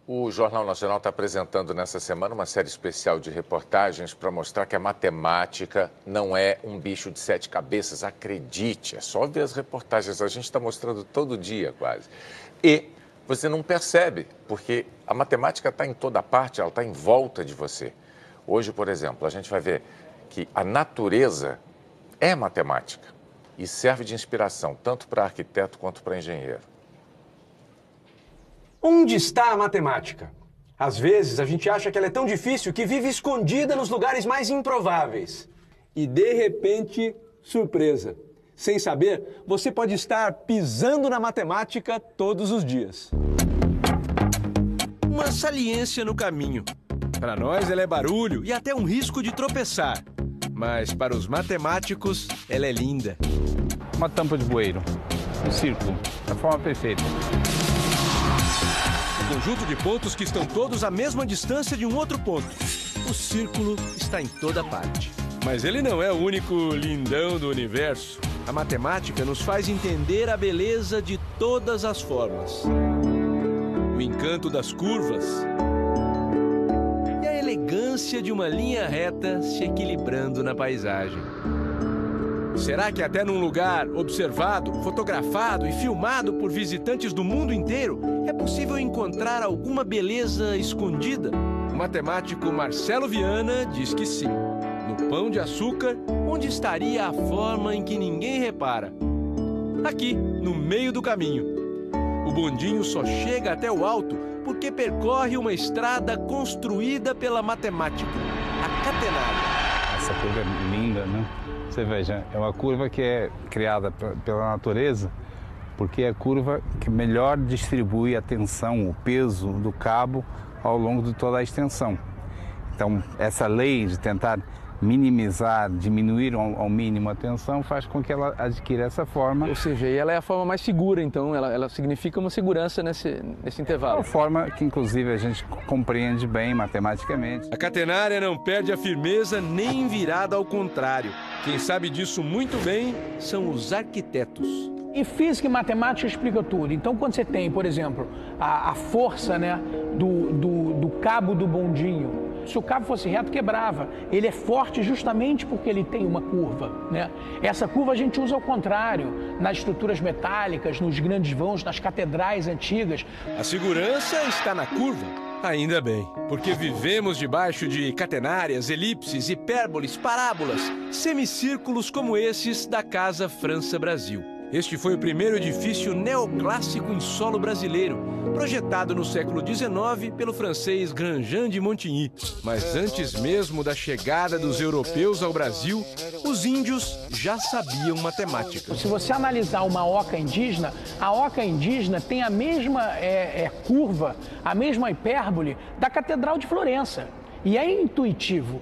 O Jornal Nacional está apresentando nessa semana uma série especial de reportagens para mostrar que a matemática não é um bicho de 7 cabeças. Acredite, é só ver as reportagens, a gente está mostrando todo dia quase. E você não percebe, porque a matemática está em toda parte, ela está em volta de você. Hoje, por exemplo, a gente vai ver que a natureza é matemática e serve de inspiração tanto para arquiteto quanto para engenheiro. Onde está a matemática? Às vezes a gente acha que ela é tão difícil que vive escondida nos lugares mais improváveis. E de repente, surpresa. Sem saber, você pode estar pisando na matemática todos os dias. Uma saliência no caminho. Para nós ela é barulho e até um risco de tropeçar. Mas para os matemáticos, ela é linda. Uma tampa de bueiro, um círculo, da forma perfeita. Um conjunto de pontos que estão todos à mesma distância de um outro ponto. O círculo está em toda parte. Mas ele não é o único lindão do universo. A matemática nos faz entender a beleza de todas as formas. O encanto das curvas. E a elegância de uma linha reta se equilibrando na paisagem. Será que até num lugar observado, fotografado e filmado por visitantes do mundo inteiro é possível encontrar alguma beleza escondida? O matemático Marcelo Viana diz que sim. No Pão de Açúcar, onde estaria a forma em que ninguém repara? Aqui, no meio do caminho. O bondinho só chega até o alto porque percorre uma estrada construída pela matemática, a catenária. Essa curva é linda, né? Você veja, é uma curva que é criada pela natureza, porque é a curva que melhor distribui a tensão, o peso do cabo ao longo de toda a extensão. Então, essa lei de tentar minimizar, diminuir ao mínimo a tensão, faz com que ela adquira essa forma. Ou seja, ela é a forma mais segura, então, ela significa uma segurança nesse intervalo. É uma forma que, inclusive, a gente compreende bem matematicamente. A catenária não perde a firmeza nem virada ao contrário. Quem sabe disso muito bem são os arquitetos. E física e matemática explica tudo. Então, quando você tem, por exemplo, a força, né, do cabo do bondinho, se o cabo fosse reto, quebrava. Ele é forte justamente porque ele tem uma curva, né? Essa curva a gente usa ao contrário, nas estruturas metálicas, nos grandes vãos, nas catedrais antigas. A segurança está na curva. Ainda bem, porque vivemos debaixo de catenárias, elipses, hipérboles, parábolas, semicírculos como esses da Casa França Brasil. Este foi o primeiro edifício neoclássico em solo brasileiro, projetado no século XIX pelo francês Grandjean de Montigny. Mas antes mesmo da chegada dos europeus ao Brasil, os índios já sabiam matemática. Se você analisar uma oca indígena, a oca indígena tem a mesma curva, a mesma hipérbole da Catedral de Florença. E é intuitivo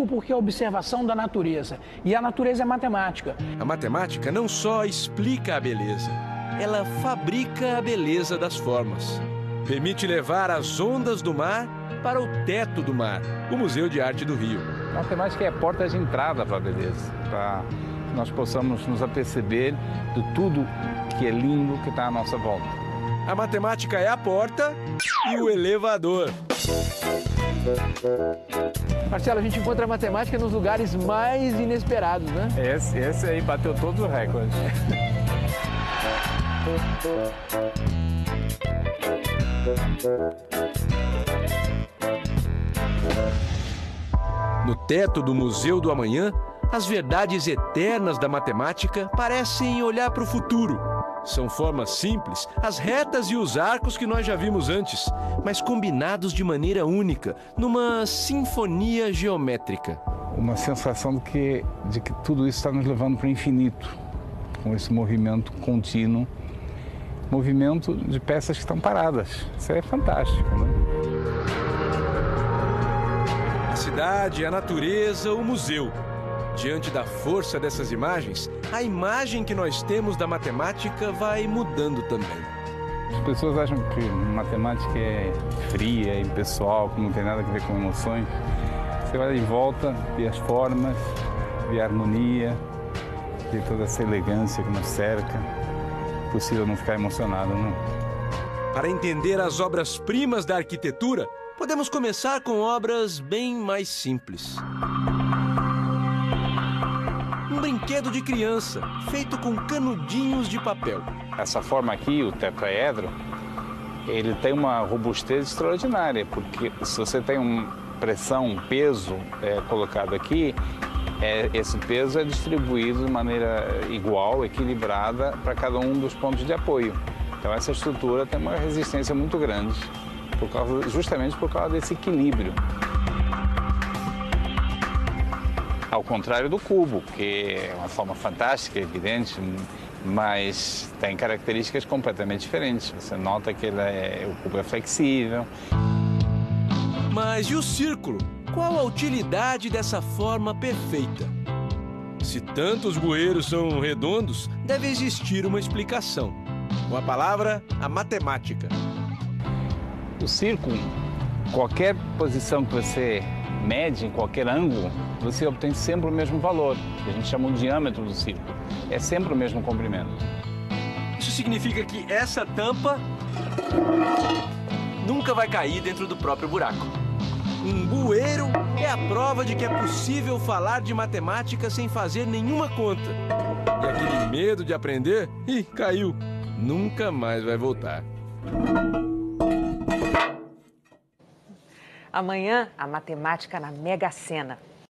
porque é a observação da natureza. E a natureza é matemática. A matemática não só explica a beleza, ela fabrica a beleza das formas. Permite levar as ondas do mar para o teto do mar, o Museu de Arte do Rio. A matemática é a porta de entrada para a beleza, para que nós possamos nos aperceber de tudo que é lindo que está à nossa volta. A matemática é a porta e o elevador. Marcelo, a gente encontra a matemática nos lugares mais inesperados, né? Esse aí bateu todos os recordes. No teto do Museu do Amanhã, as verdades eternas da matemática parecem olhar para o futuro. São formas simples, as retas e os arcos que nós já vimos antes, mas combinados de maneira única, numa sinfonia geométrica. Uma sensação de que tudo isso está nos levando para o infinito, com esse movimento contínuo, movimento de peças que estão paradas. Isso é fantástico, né? A cidade, a natureza, o museu. Diante da força dessas imagens, a imagem que nós temos da matemática vai mudando também. As pessoas acham que matemática é fria, é impessoal, que não tem nada a ver com emoções. Você vai de volta, vê as formas, vê a harmonia, vê toda essa elegância que nos cerca. É possível não ficar emocionado, não? Para entender as obras-primas da arquitetura, podemos começar com obras bem mais simples. Um brinquedo de criança, feito com canudinhos de papel. Essa forma aqui, o tetraedro, ele tem uma robustez extraordinária, porque se você tem uma pressão, um peso colocado aqui, esse peso é distribuído de maneira igual, equilibrada, para cada um dos pontos de apoio. Então essa estrutura tem uma resistência muito grande, justamente por causa desse equilíbrio. Ao contrário do cubo, que é uma forma fantástica, evidente, mas tem características completamente diferentes. Você nota que o cubo é flexível. Mas e o círculo? Qual a utilidade dessa forma perfeita? Se tantos bueiros são redondos, deve existir uma explicação. Com a palavra, a matemática. O círculo, qualquer posição que você mede, em qualquer ângulo, você obtém sempre o mesmo valor, que a gente chama de diâmetro do círculo. É sempre o mesmo comprimento. Isso significa que essa tampa nunca vai cair dentro do próprio buraco. Um bueiro é a prova de que é possível falar de matemática sem fazer nenhuma conta. E aquele medo de aprender, caiu. Nunca mais vai voltar. Amanhã, a matemática na Mega Sena.